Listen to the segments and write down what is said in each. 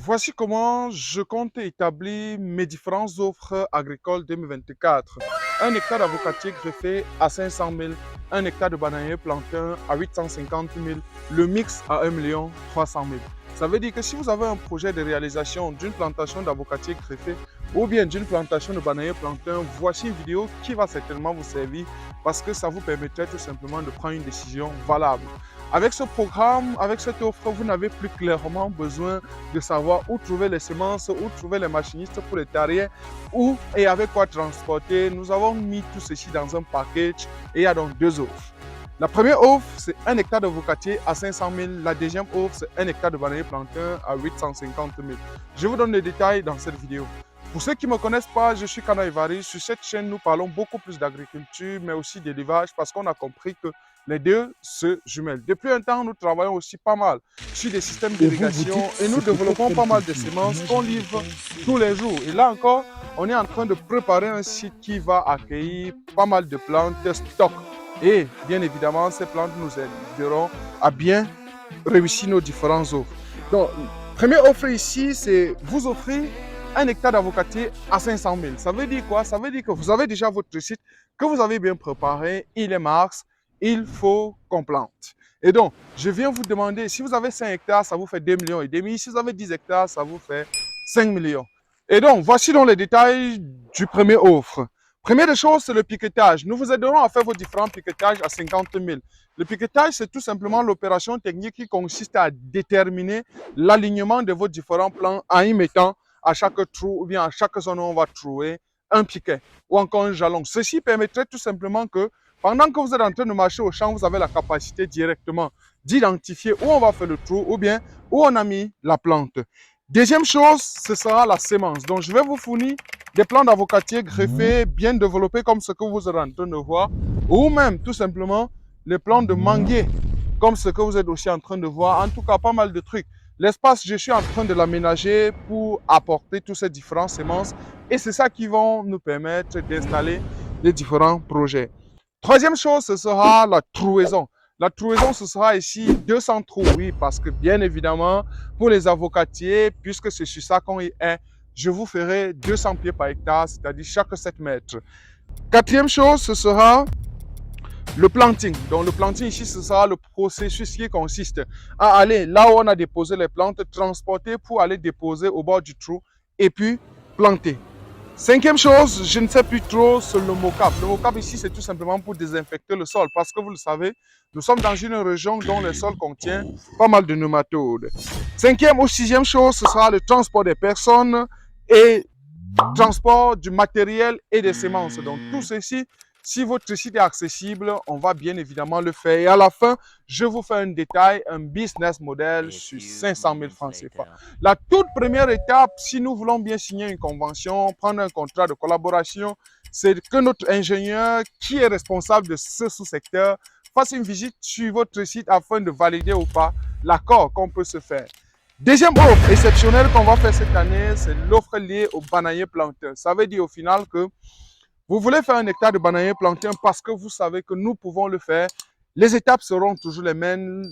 Voici comment je compte établir mes différentes offres agricoles 2024. Un hectare d'avocatier greffé à 500 000, un hectare de bananier plantain à 850 000, le mix à 1 300 000. Ça veut dire que si vous avez un projet de réalisation d'une plantation d'avocatier greffé ou bien d'une plantation de bananier plantain, voici une vidéo qui va certainement vous servir parce que ça vous permettrait tout simplement de prendre une décision valable. Avec ce programme, avec cette offre, vous n'avez plus clairement besoin de savoir où trouver les semences, où trouver les machinistes pour les terriers, où et avec quoi transporter. Nous avons mis tout ceci dans un package et il y a donc deux offres. La première offre, c'est un hectare d'avocatier à 500 000. La deuxième offre, c'est un hectare de bananier plantain à 850 000. Je vous donne les détails dans cette vidéo. Pour ceux qui ne me connaissent pas, je suis Kana Ivari. Sur cette chaîne, nous parlons beaucoup plus d'agriculture, mais aussi d'élevage, parce qu'on a compris que les deux se jumellent. Depuis un temps, nous travaillons aussi pas mal sur des systèmes Et vous vous d'irrigation dites, et nous c'est peut-être développons pas mal de quelque chose. semences qu'on livre tous les jours. Et là encore, on est en train de préparer un site qui va accueillir pas mal de plantes stock. Et bien évidemment, ces plantes nous aideront à bien réussir nos différentes offres. Donc, première offre ici, c'est vous offrir un hectare d'avocatier à 500 000. Ça veut dire quoi? Ça veut dire que vous avez déjà votre site, que vous avez bien préparé, il est mars, il faut qu'on plante. Et donc, je viens vous demander, si vous avez 5 hectares, ça vous fait 2,5 millions. Si vous avez 10 hectares, ça vous fait 5 millions. Et donc, voici donc les détails du premier offre. Première des choses, c'est le piquetage. Nous vous aiderons à faire vos différents piquetages à 50 000. Le piquetage, c'est tout simplement l'opération technique qui consiste à déterminer l'alignement de vos différents plants en y mettant à chaque trou ou bien à chaque zone où on va trouver un piquet ou encore un jalon. Ceci permettrait tout simplement que pendant que vous êtes en train de marcher au champ, vous avez la capacité directement d'identifier où on va faire le trou ou bien où on a mis la plante. Deuxième chose, ce sera la sémence. Donc, je vais vous fournir des plants d'avocatier greffés, bien développés comme ce que vous êtes en train de voir, ou même tout simplement les plants de manguier, comme ce que vous êtes aussi en train de voir. En tout cas, pas mal de trucs. L'espace, je suis en train de l'aménager pour apporter tous ces différentes semences et c'est ça qui va nous permettre d'installer les différents projets. Troisième chose, ce sera la trouaison. La trouaison, ce sera ici 200 trous, oui, parce que bien évidemment, pour les avocatiers, puisque c'est sur ça qu'on y est, je vous ferai 200 pieds par hectare, c'est-à-dire chaque 7 mètres. Quatrième chose, ce sera le planting. Donc le planting ici, ce sera le processus qui consiste à aller là où on a déposé les plantes, transporter pour aller déposer au bord du trou et puis planter. Cinquième chose, je ne sais plus trop, c'est le mocap. Le mocap ici, c'est tout simplement pour désinfecter le sol parce que vous le savez, nous sommes dans une région dont le sol contient pas mal de nématodes. Cinquième ou sixième chose, ce sera le transport des personnes et transport du matériel et des semences. Donc tout ceci, si votre site est accessible, on va bien évidemment le faire. Et à la fin, je vous fais un détail, un business model sur 500 000 francs CFA. La toute première étape, si nous voulons bien signer une convention, prendre un contrat de collaboration, c'est que notre ingénieur qui est responsable de ce sous-secteur fasse une visite sur votre site afin de valider ou pas l'accord qu'on peut se faire. Deuxième offre exceptionnelle qu'on va faire cette année, c'est l'offre liée au bananier plantain. Ça veut dire au final que vous voulez faire un hectare de bananier plantain parce que vous savez que nous pouvons le faire. Les étapes seront toujours les mêmes.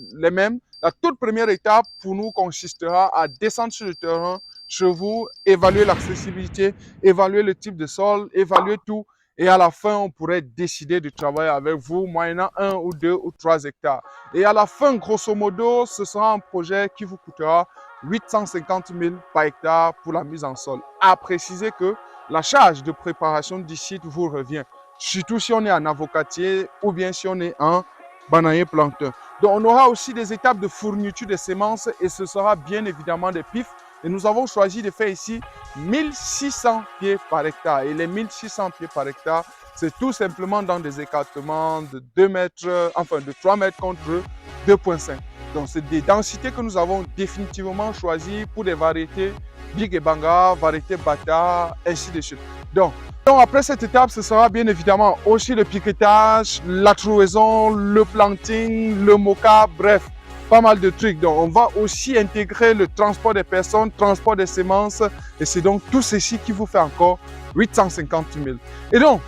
La toute première étape pour nous consistera à descendre sur le terrain, chez vous, évaluer l'accessibilité, évaluer le type de sol, évaluer tout. Et à la fin, on pourrait décider de travailler avec vous, moyennant 1 ou 2 ou 3 hectares. Et à la fin, grosso modo, ce sera un projet qui vous coûtera 850 000 par hectare pour la mise en sol. À préciser que la charge de préparation du site vous revient, surtout si on est en avocatier ou bien si on est en bananier plantain. Donc, on aura aussi des étapes de fourniture de semences et ce sera bien évidemment des pifs. Et nous avons choisi de faire ici 1600 pieds par hectare. Et les 1600 pieds par hectare, c'est tout simplement dans des écartements de 2 mètres, enfin de 3 mètres contre 2,5. Donc, c'est des densités que nous avons définitivement choisies pour des variétés Big et Banga, variété Bata, ainsi de suite. Donc, après cette étape, ce sera bien évidemment aussi le piquetage, la trouaison, le planting, le mocha, bref, pas mal de trucs. Donc, on va aussi intégrer le transport des personnes, transport des semences, et c'est donc tout ceci qui vous fait encore 850 000. Et donc,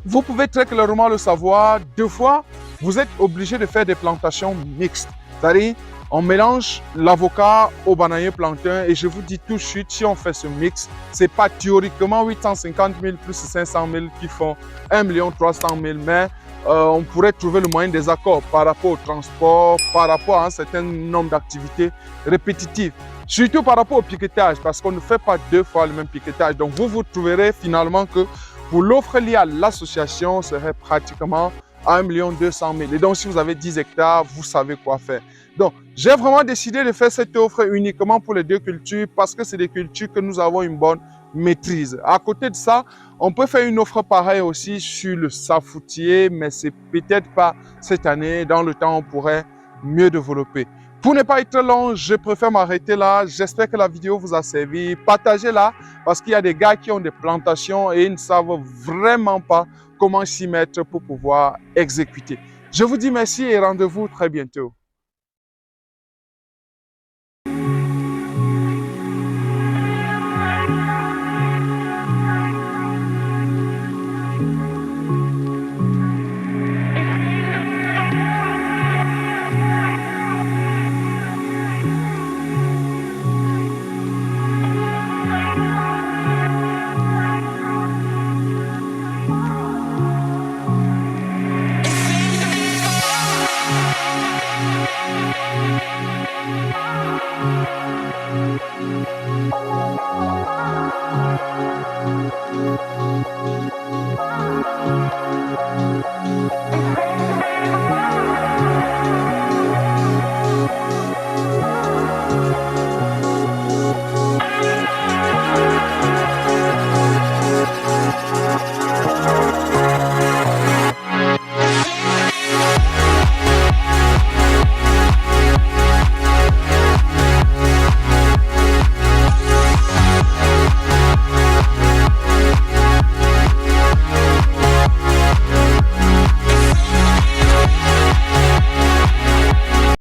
vous pouvez très clairement le savoir, deux fois, vous êtes obligé de faire des plantations mixtes. C'est-à-dire, On mélange l'avocat au bananier plantain et je vous dis tout de suite, si on fait ce mix, c'est pas théoriquement 850 000 plus 500 000 qui font 1 300 000, mais on pourrait trouver le moyen des accords par rapport au transport, par rapport à un certain nombre d'activités répétitives. Surtout par rapport au piquetage, parce qu'on ne fait pas 2 fois le même piquetage. Donc vous trouverez finalement que pour l'offre liée à l'association, serait pratiquement à 1 200 000. Et donc si vous avez 10 hectares, vous savez quoi faire. Donc j'ai vraiment décidé de faire cette offre uniquement pour les 2 cultures parce que c'est des cultures que nous avons une bonne maîtrise. À côté de ça, on peut faire une offre pareille aussi sur le safoutier, mais c'est peut-être pas cette année. Dans le temps, on pourrait mieux développer. Pour ne pas être long, je préfère m'arrêter là. J'espère que la vidéo vous a servi. Partagez-la parce qu'il y a des gars qui ont des plantations et ils ne savent vraiment pas comment s'y mettre pour pouvoir exécuter. Je vous dis merci et rendez-vous très bientôt.